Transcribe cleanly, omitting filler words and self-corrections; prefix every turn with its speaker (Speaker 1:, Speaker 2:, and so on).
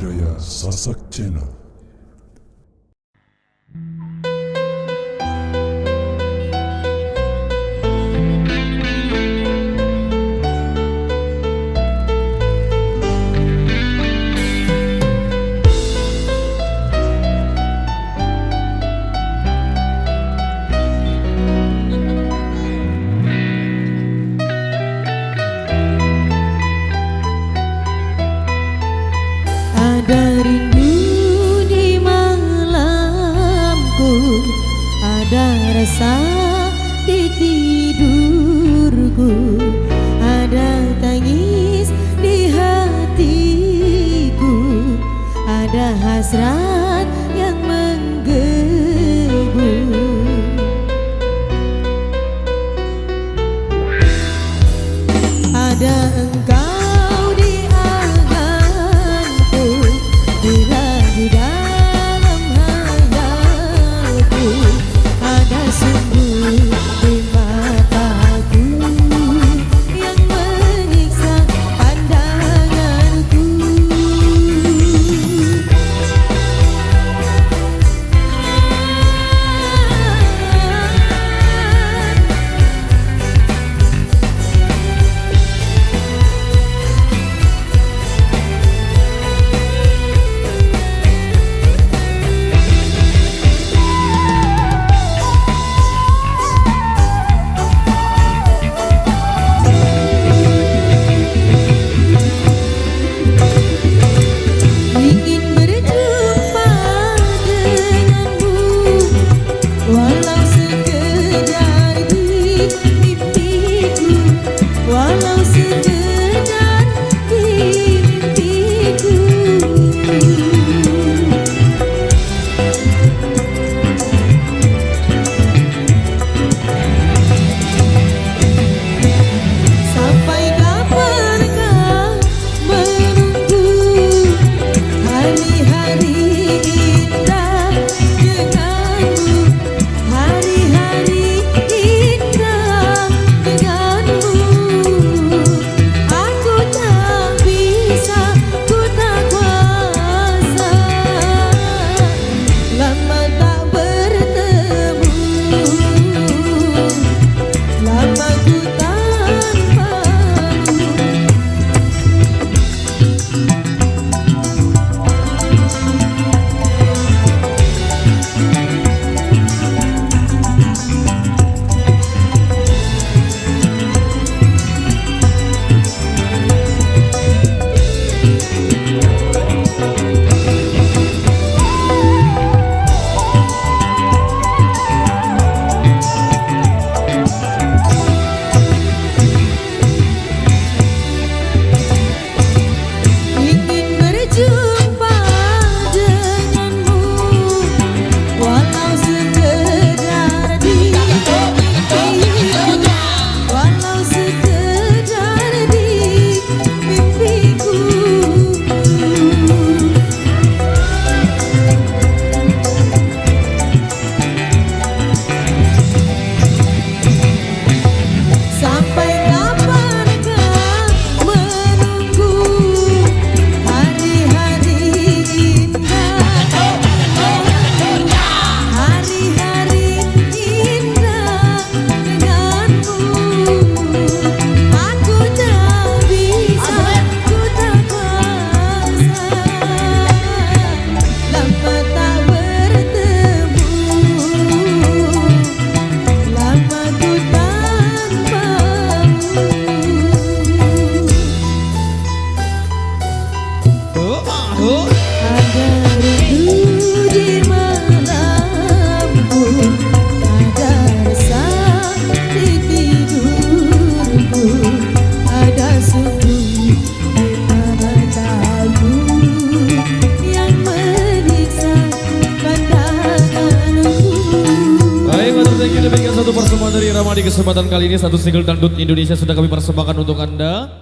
Speaker 1: Budaya Sasak Channel.
Speaker 2: Ada rindu di malamku, ada rasa di tidurku, ada tangis di hatiku, ada hasrat yang menggebu. Ada engkau di anganku, bila di dalam hayalku, ada sungguh di mataku yang menyiksa pandanganku. Ingin berjumpa denganmu, walau sekedar di mimpiku, walau sekedar di mimpiku. Sampai kapankah menunggu hari-hari indah denganmu, hari-hari indah denganmu. Aku tak bisa, ku tak kuasa, lama tak bertemu, lama ku tanpamu. Ingin berjumpa denganmu, walau sekedar di mimpiku, walau sekedar di mimpiku. Sampai kapankah menunggu hari-hari indah, hari-hari indah denganmu. Aku tak bisa, ku tak kuasa, lama tak bertemu, lama ku tanpamu. Ada rindu di malamku, ada rasa di tidurku, ada sungguh di mataku yang menyiksa pandanganku.
Speaker 3: Baik, mantap, thank you. Demikian satu persembahan dari Rama di kesempatan kali ini. Satu single dangdut Indonesia sudah kami persembahkan untuk Anda.